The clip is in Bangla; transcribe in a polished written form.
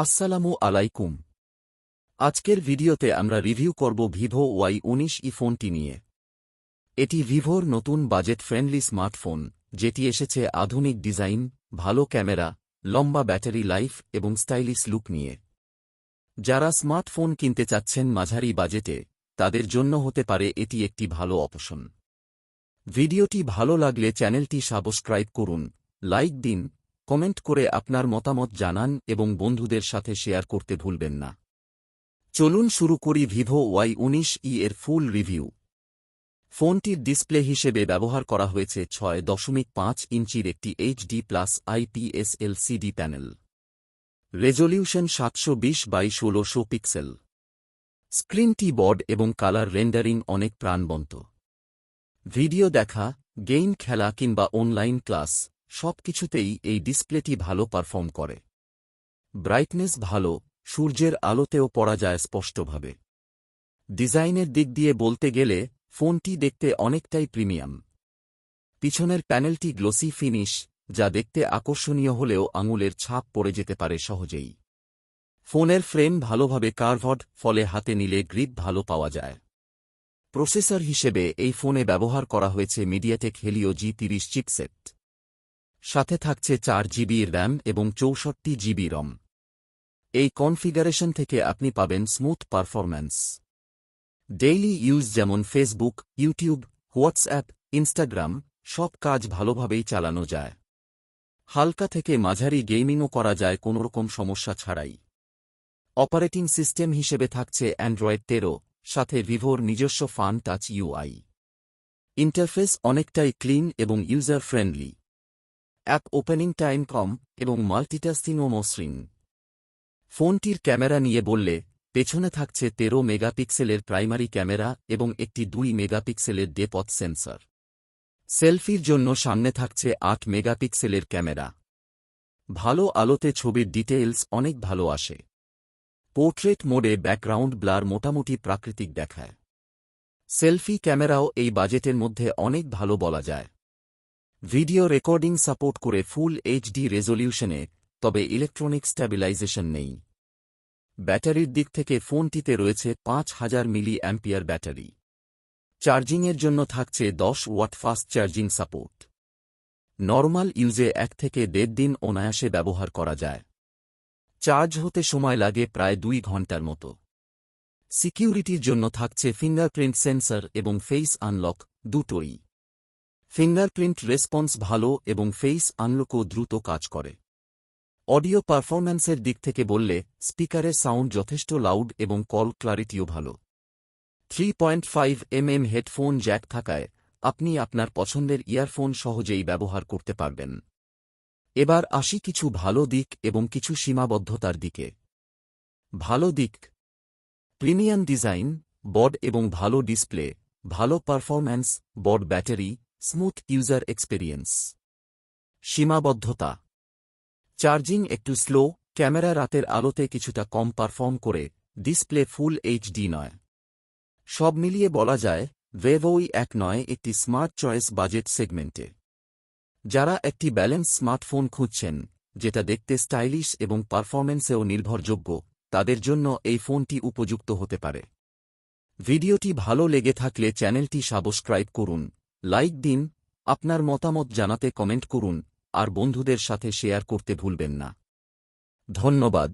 আসসালামু আলাইকুম। আজকের ভিডিওতে আমরা রিভিউ করব ভিভো Y19 ফোনটি নিয়ে। এটি ভিভোর নতুন বাজেট ফ্রেন্ডলি স্মার্টফোন, যেটি এসেছে আধুনিক ডিজাইন, ভালো ক্যামেরা, লম্বা ব্যাটারি লাইফ এবং স্টাইলিশ লুক নিয়ে। যারা স্মার্টফোন কিনতে চাচ্ছেন মাঝারি বাজেটে, তাদের জন্য হতে পারে এটি একটি ভালো অপশন। ভিডিওটি ভালো লাগলে চ্যানেলটি সাবস্ক্রাইব করুন, লাইক দিন, কমেন্ট করে আপনার মতামত জানান এবং বন্ধুদের সাথে শেয়ার করতে ভুলবেন না। চলুন শুরু করি ভিভো Y19 এর ফুল রিভিউ। ফোনটির ডিসপ্লে হিসেবে ব্যবহার করা হয়েছে 6.5 ইঞ্চির একটি HD+ IPS LCD panel. Resolution 720x1600 pixel. স্ক্রিনটি বড এবং কালার রেন্ডারিং অনেক প্রাণবন্ত। ভিডিও দেখা, গেম খেলা কিংবা অনলাইন ক্লাস সবকিছুতেই এই ডিসপ্লেটি ভালো পারফর্ম করে। ব্রাইটনেস ভালো, সূর্যের আলোতেও পড়া যায় স্পষ্টভাবে। ডিজাইনের দিক দিয়ে বলতে গেলে ফোনটি দেখতে অনেকটাই প্রিমিয়াম। পিছনের প্যানেলটি গ্লোসি ফিনিশ, যা দেখতে আকর্ষণীয় হলেও আঙুলের ছাপ পড়ে যেতে পারে সহজেই। ফোনের ফ্রেম ভালোভাবে কার্ভড, ফলে হাতে নিলে গ্রিপ ভালো পাওয়া যায়। প্রসেসর হিসেবে এই ফোনে ব্যবহার করা হয়েছে মিডিয়াটেক হেলিও G30 চিপসেট। সাথে থাকছে 4GB র্যাম এবং 64GB রম। এই কনফিগারেশন থেকে আপনি পাবেন স্মুথ পারফরম্যান্স। ডেইলি ইউজ যেমন ফেসবুক, ইউটিউব, হোয়াটসঅ্যাপ, ইনস্টাগ্রাম সব কাজ ভালোভাবেই চালানো যায়। হালকা থেকে মাঝারি গেমিংও করা যায় কোনোরকম সমস্যা ছাড়াই। অপারেটিং সিস্টেম হিসেবে থাকছে অ্যান্ড্রয়েড 13, সাথে ভিভোর নিজস্ব ফান টাচ UI। ইন্টারফেস অনেকটাই ক্লিন এবং user friendly. App opening time কম এবং মাল্টিটাস্কিংও মসৃণ। ফোনটির ক্যামেরা নিয়ে বললে, পেছনে থাকছে 13 মেগাপিক্সেলের প্রাইমারি ক্যামেরা এবং একটি 2 মেগাপিক্সেলের ডেপথ সেন্সর। সেলফির জন্য সামনে থাকছে 8 মেগাপিক্সেলের ক্যামেরা। ভালো আলোতে ছবির ডিটেইলস অনেক ভালো আসে। পোর্ট্রেট মোডে ব্যাকগ্রাউন্ড ব্লার মোটামুটি প্রাকৃতিক দেখায়। সেলফি ক্যামেরাও এই বাজেটের মধ্যে অনেক ভালো বলা যায়। ভিডিও রেকর্ডিং সাপোর্ট করে ফুল HD রেজোলিউশনে, তবে ইলেকট্রনিক স্ট্যাবিলাইজেশন নেই। ব্যাটারির দিক থেকে ফোনটিতে রয়েছে 5000 mAh ব্যাটারি। চার্জিংয়ের জন্য থাকছে 10 watt fast charging support. Normal ইউজে 1 থেকে 1.5 দিন অনায়াসে ব্যবহার করা যায়। চার্জ হতে সময় লাগে প্রায় 2 ঘন্টার মতো। সিকিউরিটির জন্য থাকছে ফিঙ্গারপ্রিন্ট সেন্সর এবং ফেস আনলক দুটোই। ফিঙ্গারপ্রিন্ট রেসপন্স ভালো এবং ফেস আনলকও দ্রুত কাজ করে। অডিও পারফরম্যান্সের দিক থেকে বললে, স্পিকারের সাউন্ড যথেষ্ট লাউড এবং কল ক্লারিটিও ভালো। 3.5mm হেডফোন জ্যাক থাকায় আপনি আপনার পছন্দের ইয়ারফোন সহজেই ব্যবহার করতে পারবেন। এবার আসি কিছু ভালো দিক এবং কিছু সীমাবদ্ধতার দিকে। ভালো দিক: প্রিমিয়াম ডিজাইন, বড এবং ভালো ডিসপ্লে, ভালো পারফরম্যান্স, বড ব্যাটারি, স্মুথ ইউজার এক্সপেরিয়েন্স। সীমাবদ্ধতা: চার্জিং একটু স্লো, ক্যামেরা রাতের আলোতে কিছুটা কম পারফর্ম করে, ডিসপ্লে ফুল HD নয়। সব মিলিয়ে বলা যায়, ভিভো Y19 নয় একটি স্মার্ট চয়েস বাজেট সেগমেন্টে। যারা একটি ব্যালেন্স স্মার্টফোন খুঁজছেন, যেটা দেখতে স্টাইলিশ এবং পারফরম্যান্সেও নির্ভরযোগ্য, তাদের জন্য এই ফোনটি উপযুক্ত হতে পারে। ভিডিওটি ভালো লেগে থাকলে চ্যানেলটি সাবস্ক্রাইব করুন, লাইক দিন, আপনার মতামত জানাতে কমেন্ট করুন আর বন্ধুদের সাথে শেয়ার করতে ভুলবেন না। ধন্যবাদ।